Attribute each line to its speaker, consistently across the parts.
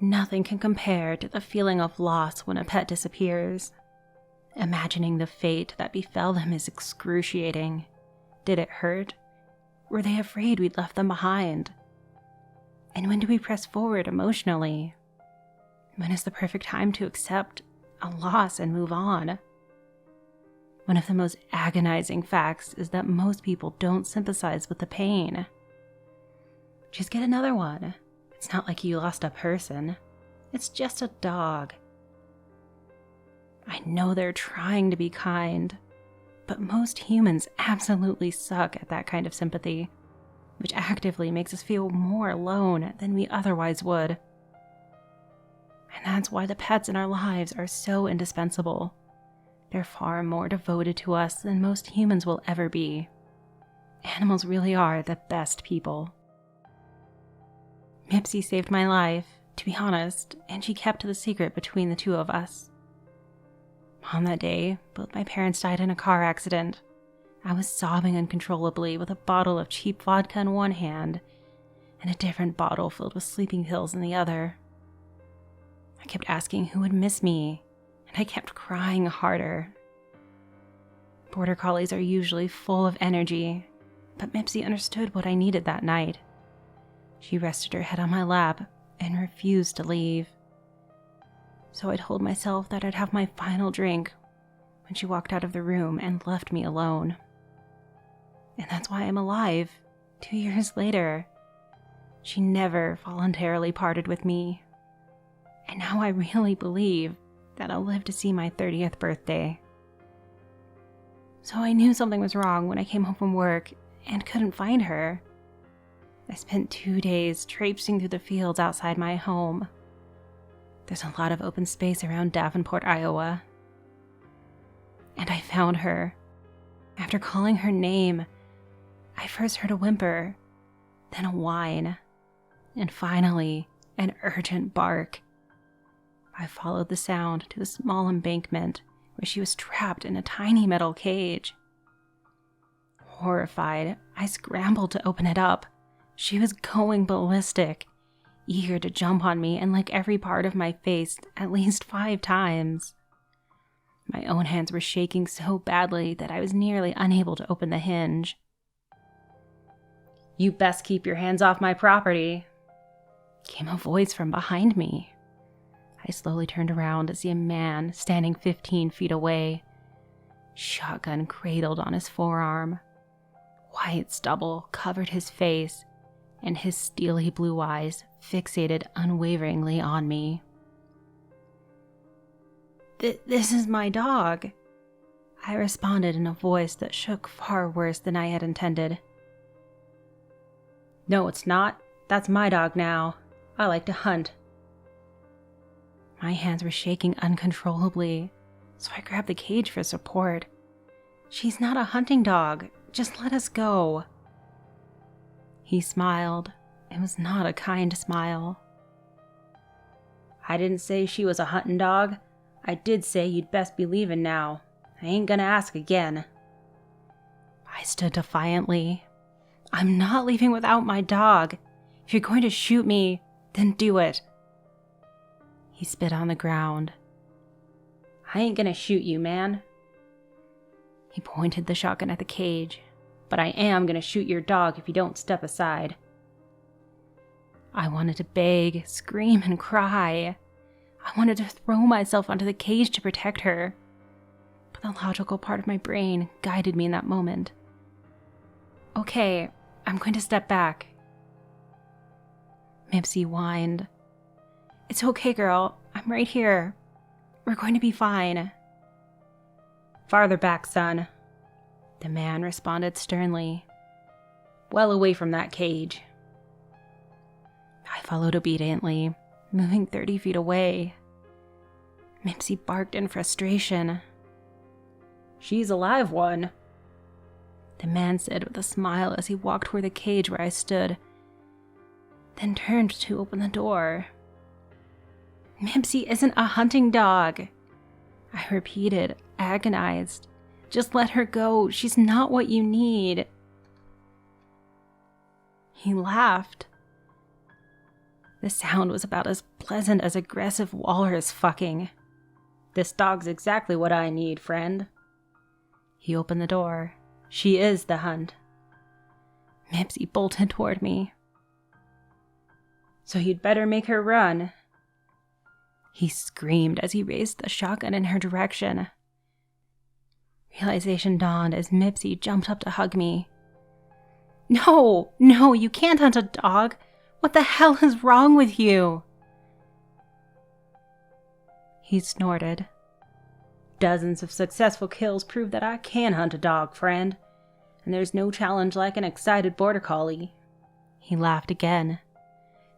Speaker 1: Nothing can compare to the feeling of loss when a pet disappears. Imagining the fate that befell them is excruciating. Did it hurt? Were they afraid we'd left them behind? And when do we press forward emotionally? When is the perfect time to accept a loss and move on? One of the most agonizing facts is that most people don't sympathize with the pain. Just get another one. It's not like you lost a person. It's just a dog. I know they're trying to be kind, but most humans absolutely suck at that kind of sympathy, which actively makes us feel more alone than we otherwise would. And that's why the pets in our lives are so indispensable. They're far more devoted to us than most humans will ever be. Animals really are the best people. Mitzi saved my life, to be honest, and she kept the secret between the two of us. On that day, both my parents died in a car accident. I was sobbing uncontrollably with a bottle of cheap vodka in one hand and a different bottle filled with sleeping pills in the other. I kept asking who would miss me, and I kept crying harder. Border Collies are usually full of energy, but Mitzi understood what I needed that night. She rested her head on my lap and refused to leave. So I told myself that I'd have my final drink when she walked out of the room and left me alone. And that's why I'm alive, 2 years later. She never voluntarily parted with me. And now I really believe that I'll live to see my 30th birthday. So I knew something was wrong when I came home from work and couldn't find her. I spent 2 days traipsing through the fields outside my home. There's a lot of open space around Davenport, Iowa. And I found her. After calling her name, I first heard a whimper, then a whine, and finally an urgent bark. I followed the sound to a small embankment where she was trapped in a tiny metal cage. Horrified, I scrambled to open it up. She was going ballistic, eager to jump on me and lick every part of my face at least 5 times. My own hands were shaking so badly that I was nearly unable to open the hinge. "You best keep your hands off my property," came a voice from behind me. I slowly turned around to see a man standing 15 feet away, shotgun cradled on his forearm. White stubble covered his face, and his steely blue eyes fixated unwaveringly on me. This is my dog," I responded in a voice that shook far worse than I had intended. "No, it's not. That's my dog now. I like to hunt." My hands were shaking uncontrollably, so I grabbed the cage for support. "She's not a hunting dog. Just let us go." He smiled. It was not a kind smile. "I didn't say she was a hunting dog. I did say you'd best be leaving now. I ain't gonna ask again." I stood defiantly. "I'm not leaving without my dog. If you're going to shoot me, then do it." He spit on the ground. "I ain't gonna shoot you, man." He pointed the shotgun at the cage. "But I am gonna shoot your dog if you don't step aside." I wanted to beg, scream, and cry. I wanted to throw myself onto the cage to protect her. But the logical part of my brain guided me in that moment. "Okay, I'm going to step back." Mitzi whined. "It's okay, girl. I'm right here. We're going to be fine." "Farther back, son," the man responded sternly. "Well away from that cage." I followed obediently, moving 30 feet away. Mitzi barked in frustration. "She's a live one," the man said with a smile as he walked toward the cage where I stood, then turned to open the door. "Mitzi isn't a hunting dog," I repeated, agonized. "Just let her go. She's not what you need." He laughed. The sound was about as pleasant as aggressive walrus fucking. This dog's exactly what I need, friend. He opened the door. She is the hunt. Mitzi bolted toward me. So you'd better make her run. He screamed as he raised the shotgun in her direction. Realization dawned as Mitzi jumped up to hug me. No, you can't hunt a dog. What the hell is wrong with you? He snorted. Dozens of successful kills prove that I can hunt a dog, friend. And there's no challenge like an excited border collie. He laughed again.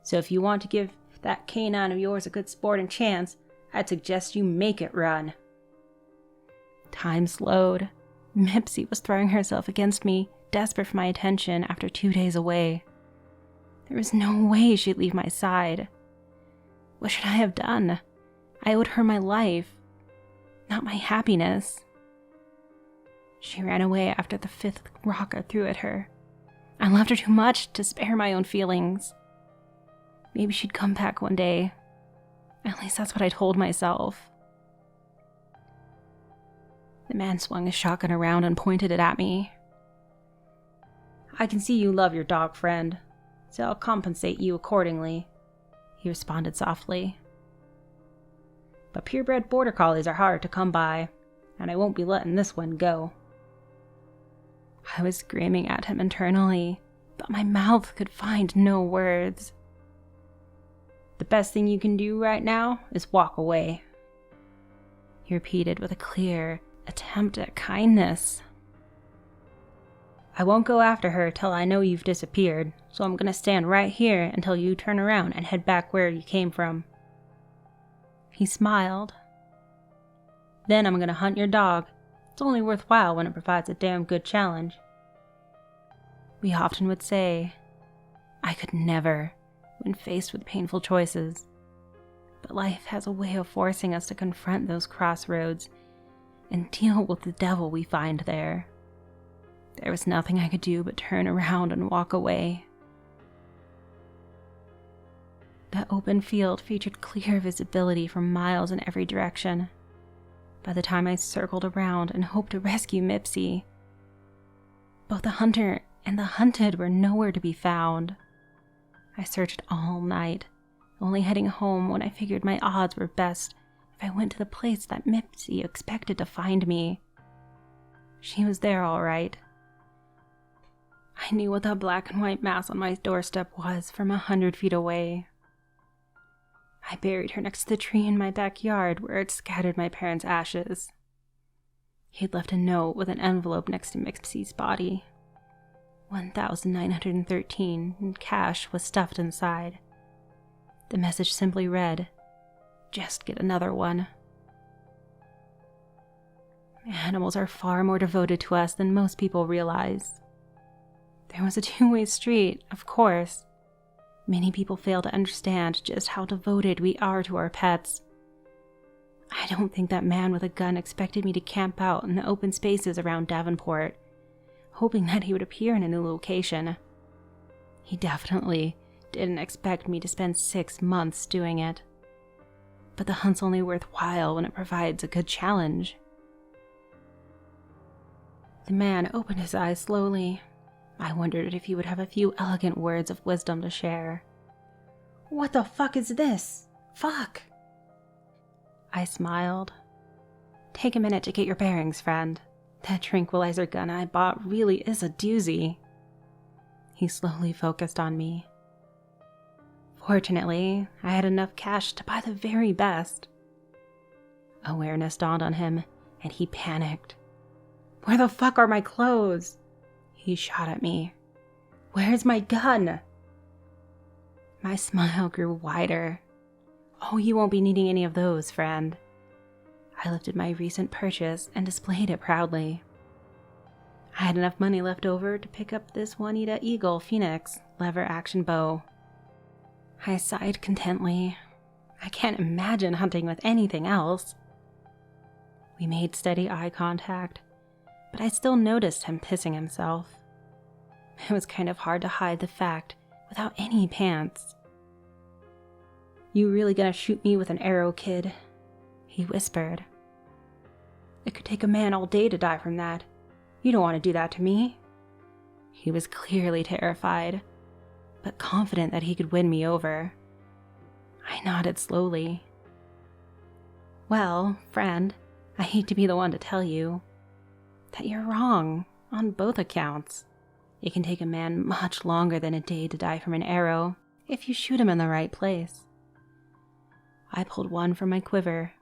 Speaker 1: So if you want to give that canine of yours a good sporting chance, I'd suggest you make it run. Time slowed. Mitzi was throwing herself against me, desperate for my attention after 2 days away. There was no way she'd leave my side. What should I have done? I owed her my life, not my happiness. She ran away after the 5th rock I threw at her. I loved her too much to spare my own feelings. Maybe she'd come back one day. At least that's what I told myself. The man swung his shotgun around and pointed it at me. I can see you love your dog, friend, so I'll compensate you accordingly, he responded softly. But purebred border collies are hard to come by, and I won't be letting this one go. I was screaming at him internally, but my mouth could find no words. The best thing you can do right now is walk away, he repeated with a clear attempt at kindness. I won't go after her till I know you've disappeared, so I'm gonna stand right here until you turn around and head back where you came from. He smiled. Then I'm gonna hunt your dog. It's only worthwhile when it provides a damn good challenge. We often would say, I could never, when faced with painful choices. But life has a way of forcing us to confront those crossroads and deal with the devil we find there. There was nothing I could do but turn around and walk away. The open field featured clear visibility for miles in every direction. By the time I circled around and hoped to rescue Mitzi, both the hunter and the hunted were nowhere to be found. I searched all night, only heading home when I figured my odds were best if I went to the place that Mitzi expected to find me. She was there all right. I knew what the black and white mass on my doorstep was from 100 feet away. I buried her next to the tree in my backyard where it scattered my parents' ashes. He'd left a note with an envelope next to Mitzi's body. $1,913 in cash was stuffed inside. The message simply read, "Just get another one." Animals are far more devoted to us than most people realize. There was a two-way street, of course. Many people fail to understand just how devoted we are to our pets. I don't think that man with a gun expected me to camp out in the open spaces around Davenport, hoping that he would appear in a new location. He definitely didn't expect me to spend 6 months doing it. But the hunt's only worthwhile when it provides a good challenge. The man opened his eyes slowly. I wondered if he would have a few elegant words of wisdom to share. "What the fuck is this? Fuck!" I smiled. "Take a minute to get your bearings, friend. That tranquilizer gun I bought really is a doozy." He slowly focused on me. Fortunately, I had enough cash to buy the very best. Awareness dawned on him, and he panicked. "Where the fuck are my clothes?" He shot at me. "Where's my gun?" My smile grew wider. "Oh, you won't be needing any of those, friend." I lifted my recent purchase and displayed it proudly. I had enough money left over to pick up this Juanita Eagle Phoenix lever-action bow. I sighed contently. I can't imagine hunting with anything else. We made steady eye contact, but I still noticed him pissing himself. It was kind of hard to hide the fact without any pants. "You really gonna shoot me with an arrow, kid?" he whispered. "It could take a man all day to die from that. You don't want to do that to me." He was clearly terrified, but confident that he could win me over. I nodded slowly. "Well, friend, I hate to be the one to tell you that you're wrong on both accounts. It can take a man much longer than a day to die from an arrow if you shoot him in the right place." I pulled one from my quiver.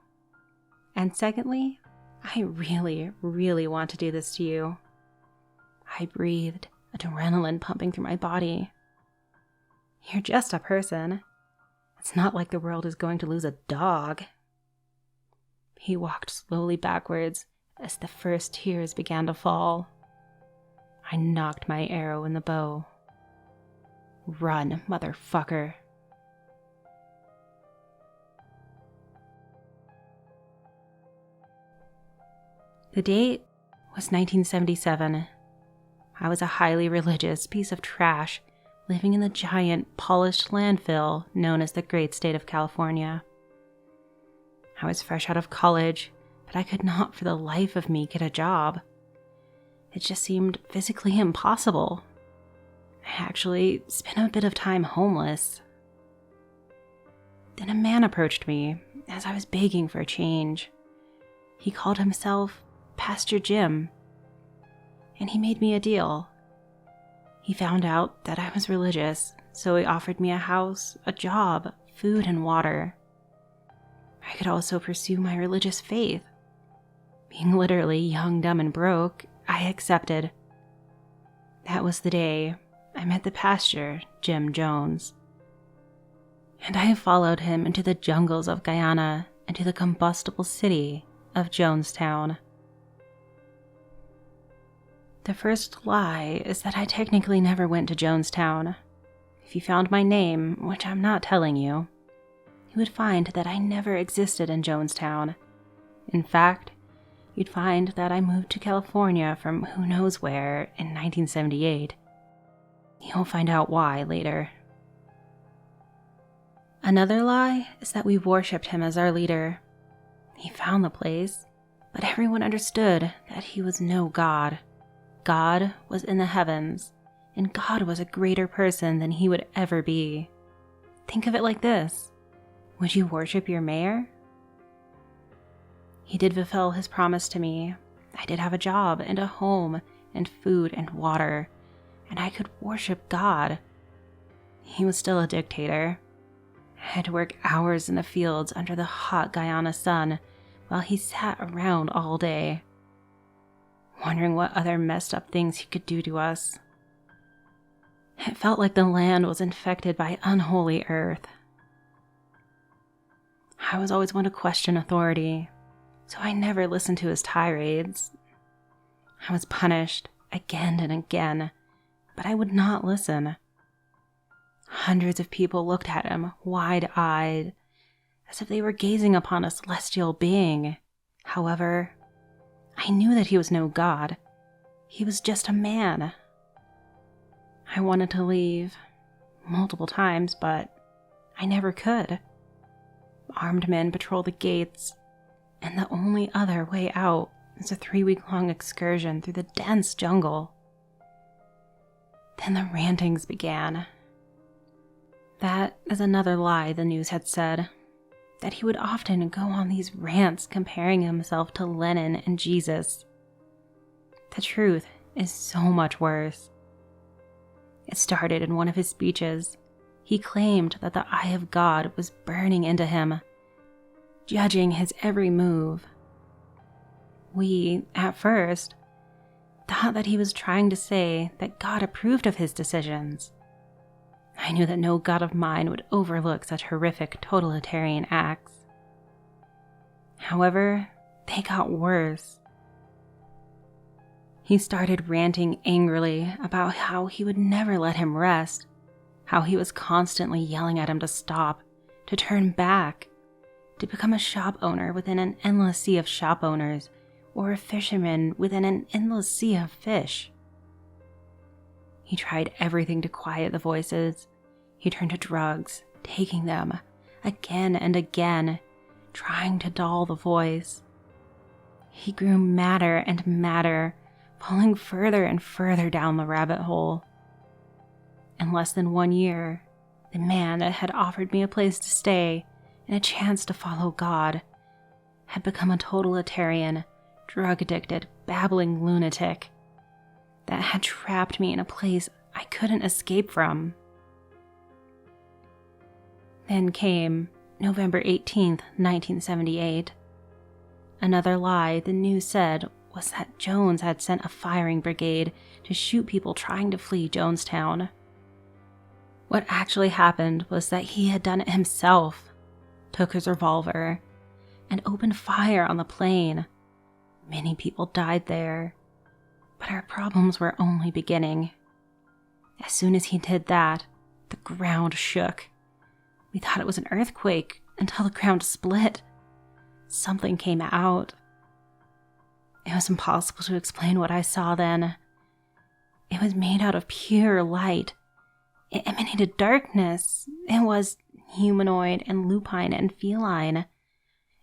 Speaker 1: "And secondly, I really, really want to do this to you." I breathed, adrenaline pumping through my body. "You're just a person. It's not like the world is going to lose a dog." He walked slowly backwards as the first tears began to fall. I knocked my arrow in the bow. "Run, motherfucker." The date was 1977. I was a highly religious piece of trash living in the giant, polished landfill known as the great state of California. I was fresh out of college, but I could not for the life of me get a job. It just seemed physically impossible. I actually spent a bit of time homeless. Then a man approached me as I was begging for a change. He called himself Pastor Jim, and he made me a deal. He found out that I was religious, so he offered me a house, a job, food, and water. I could also pursue my religious faith. Being literally young, dumb, and broke, I accepted. That was the day I met the pastor, Jim Jones. And I followed him into the jungles of Guyana and to the combustible city of Jonestown. The first lie is that I technically never went to Jonestown. If you found my name, which I'm not telling you, you would find that I never existed in Jonestown. In fact, you'd find that I moved to California from who knows where in 1978. You'll find out why later. Another lie is that we worshipped him as our leader. He found the place, but everyone understood that he was no god. God was in the heavens, and God was a greater person than he would ever be. Think of it like this. Would you worship your mayor? He did fulfill his promise to me. I did have a job and a home and food and water, and I could worship God. He was still a dictator. I had to work hours in the fields under the hot Guyana sun while he sat around all day, wondering what other messed up things he could do to us. It felt like the land was infected by unholy earth. I was always one to question authority, so I never listened to his tirades. I was punished again and again, but I would not listen. Hundreds of people looked at him, wide-eyed, as if they were gazing upon a celestial being. However, I knew that he was no god. He was just a man. I wanted to leave multiple times, but I never could. Armed men patrol the gates, and the only other way out is a 3-week-long excursion through the dense jungle. Then the rantings began. That is another lie the news had said, that he would often go on these rants comparing himself to Lenin and Jesus. The truth is so much worse. It started in one of his speeches. He claimed that the eye of God was burning into him, judging his every move. We, at first, thought that he was trying to say that God approved of his decisions. I knew that no god of mine would overlook such horrific totalitarian acts. However, they got worse. He started ranting angrily about how he would never let him rest, how he was constantly yelling at him to stop, to turn back, to become a shop owner within an endless sea of shop owners, or a fisherman within an endless sea of fish. He tried everything to quiet the voices. He turned to drugs, taking them, again and again, trying to dull the voice. He grew madder and madder, falling further and further down the rabbit hole. In less than 1 year, the man that had offered me a place to stay and a chance to follow God had become a totalitarian, drug-addicted, babbling lunatic that had trapped me in a place I couldn't escape from. Then came November 18th, 1978. Another lie the news said was that Jones had sent a firing brigade to shoot people trying to flee Jonestown. What actually happened was that he had done it himself, took his revolver, and opened fire on the plane. Many people died there, but our problems were only beginning. As soon as he did that, the ground shook. We thought it was an earthquake until the ground split. Something came out. It was impossible to explain what I saw then. It was made out of pure light. It emanated darkness. It was humanoid and lupine and feline.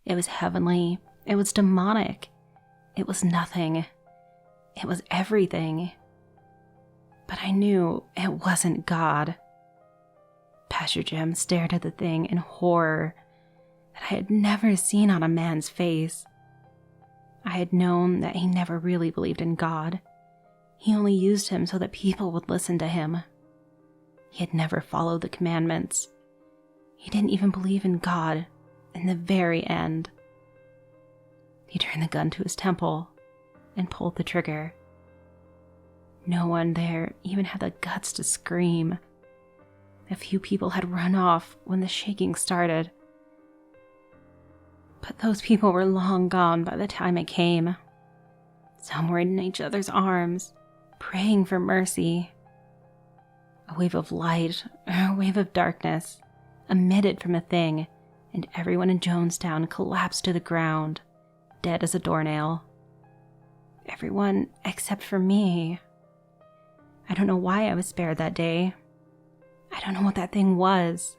Speaker 1: It was heavenly. It was demonic. It was nothing. It was everything. But I knew it wasn't God. Pastor Jim stared at the thing in horror that I had never seen on a man's face. I had known that he never really believed in God. He only used him so that people would listen to him. He had never followed the commandments. He didn't even believe in God in the very end. He turned the gun to his temple and pulled the trigger. No one there even had the guts to scream. A few people had run off when the shaking started. But those people were long gone by the time it came. Some were in each other's arms, praying for mercy. A wave of light, or a wave of darkness, emitted from the thing, and everyone in Jonestown collapsed to the ground, dead as a doornail. Everyone except for me. I don't know why I was spared that day. I don't know what that thing was.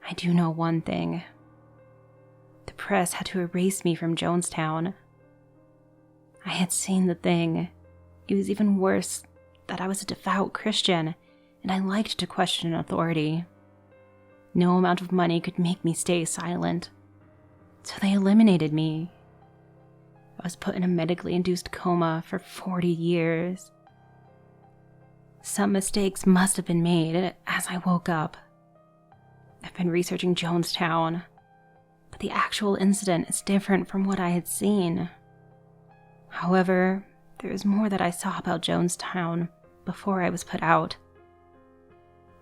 Speaker 1: I do know one thing. The press had to erase me from Jonestown. I had seen the thing. It was even worse that I was a devout Christian, and I liked to question authority. No amount of money could make me stay silent. So they eliminated me. I was put in a medically induced coma for 40 years. Some mistakes must have been made as I woke up. I've been researching Jonestown, but the actual incident is different from what I had seen. However, there is more that I saw about Jonestown before I was put out.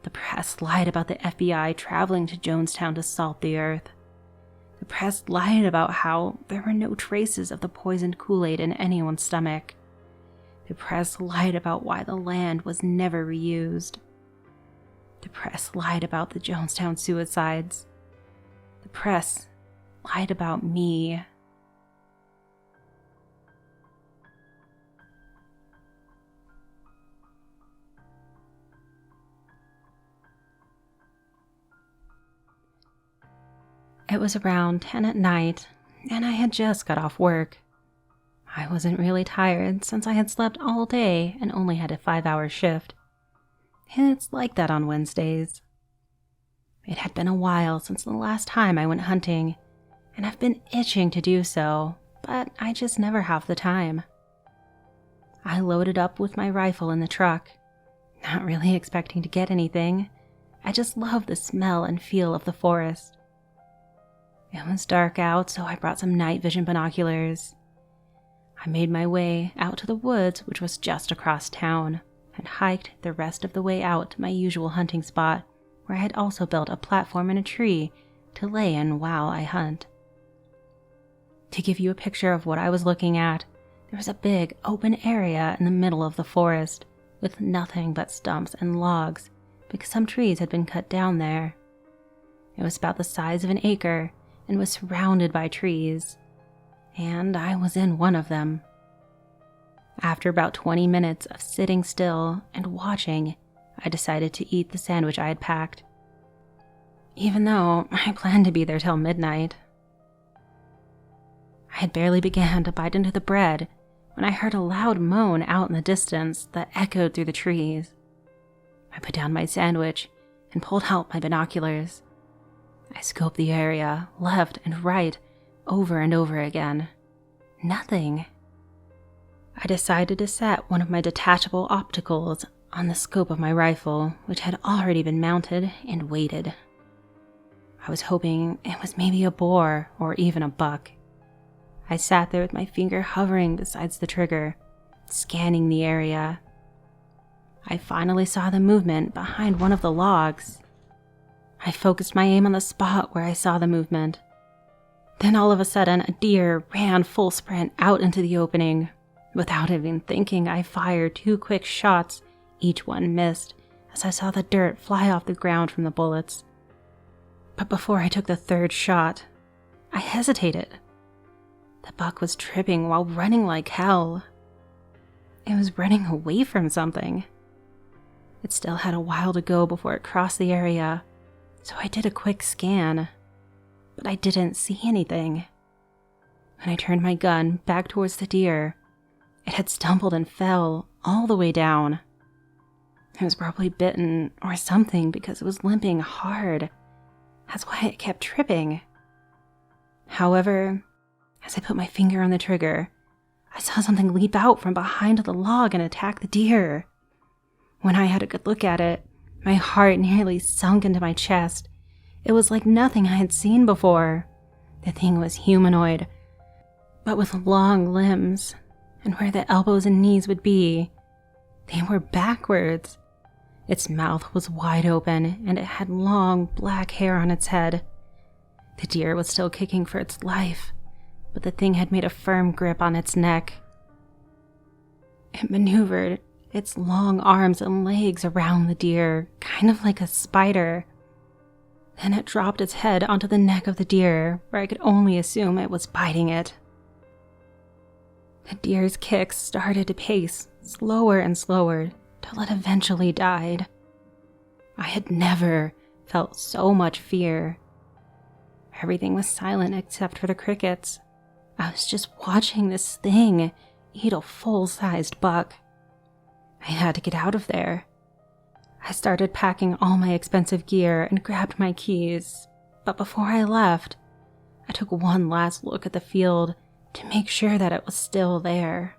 Speaker 1: The press lied about the FBI traveling to Jonestown to salt the earth. The press lied about how there were no traces of the poisoned Kool-Aid in anyone's stomach. The press lied about why the land was never reused. The press lied about the Jonestown suicides. The press lied about me. It was around 10 at night, and I had just got off work. I wasn't really tired since I had slept all day and only had a 5-hour shift. It's like that on Wednesdays. It had been a while since the last time I went hunting, and I've been itching to do so, but I just never have the time. I loaded up with my rifle in the truck, not really expecting to get anything. I just love the smell and feel of the forest. It was dark out, so I brought some night vision binoculars. I made my way out to the woods, which was just across town, and hiked the rest of the way out to my usual hunting spot, where I had also built a platform in a tree to lay in while I hunt. To give you a picture of what I was looking at, there was a big open area in the middle of the forest, with nothing but stumps and logs, because some trees had been cut down there. It was about the size of an acre, and was surrounded by trees, and I was in one of them. After about 20 minutes of sitting still and watching, I decided to eat the sandwich I had packed. even though I planned to be there till midnight. I had barely began to bite into the bread when I heard a loud moan out in the distance that echoed through the trees. I put down my sandwich and pulled out my binoculars. I scoped the area, left and right, over and over again. Nothing. I decided to set one of my detachable opticals on the scope of my rifle, which had already been mounted, and waited. I was hoping it was maybe a boar or even a buck. I sat there with my finger hovering beside the trigger, scanning the area. I finally saw the movement behind one of the logs. I focused my aim on the spot where I saw the movement. Then all of a sudden, a deer ran full sprint out into the opening. Without even thinking, I fired 2 quick shots. Each one missed, as I saw the dirt fly off the ground from the bullets. But before I took the 3rd shot, I hesitated. The buck was tripping while running like hell. It was running away from something. It still had a while to go before it crossed the area, so I did a quick scan, but I didn't see anything. When I turned my gun back towards the deer, it had stumbled and fell all the way down. It was probably bitten or something because it was limping hard. That's why it kept tripping. However, as I put my finger on the trigger, I saw something leap out from behind the log and attack the deer. When I had a good look at it, my heart nearly sunk into my chest. It was like nothing I had seen before. The thing was humanoid, but with long limbs, and where the elbows and knees would be, they were backwards. Its mouth was wide open, and it had long black hair on its head. The deer was still kicking for its life, but the thing had made a firm grip on its neck. It maneuvered its long arms and legs around the deer, kind of like a spider. Then it dropped its head onto the neck of the deer, where I could only assume it was biting it. The deer's kicks started to pace slower and slower till it eventually died. I had never felt so much fear. Everything was silent except for the crickets. I was just watching this thing eat a full-sized buck. I had to get out of there. I started packing all my expensive gear and grabbed my keys, but before I left, I took one last look at the field to make sure that it was still there.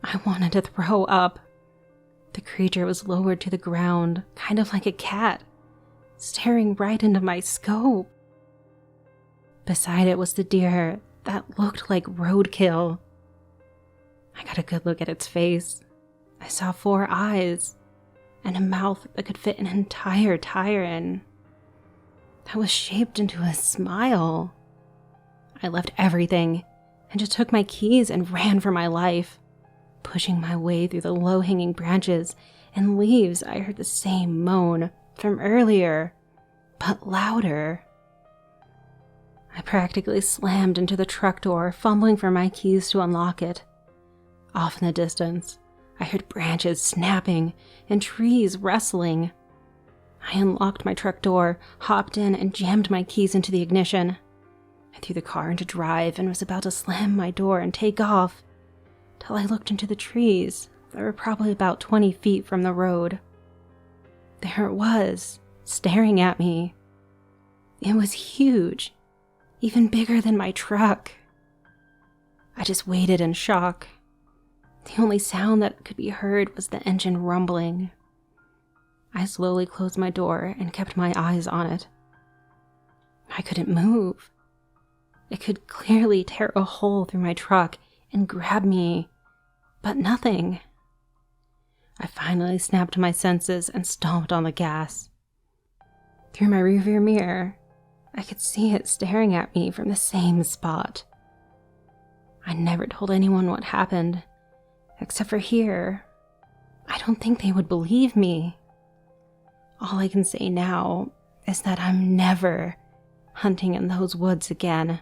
Speaker 1: I wanted to throw up. The creature was lowered to the ground, kind of like a cat, staring right into my scope. Beside it was the deer that looked like roadkill. I got a good look at its face. I saw 4 eyes and a mouth that could fit an entire tire in. That was shaped into a smile. I left everything and just took my keys and ran for my life. Pushing my way through the low-hanging branches and leaves, I heard the same moan from earlier, but louder. I practically slammed into the truck door, fumbling for my keys to unlock it. Off in the distance, I heard branches snapping and trees rustling. I unlocked my truck door, hopped in, and jammed my keys into the ignition. I threw the car into drive and was about to slam my door and take off, till I looked into the trees that were probably about 20 feet from the road. There it was, staring at me. It was huge, even bigger than my truck. I just waited in shock. The only sound that could be heard was the engine rumbling. I slowly closed my door and kept my eyes on it. I couldn't move. It could clearly tear a hole through my truck and grab me, but nothing. I finally snapped to my senses and stomped on the gas. Through my rearview mirror, I could see it staring at me from the same spot. I never told anyone what happened, except for here. I don't think they would believe me. All I can say now is that I'm never hunting in those woods again.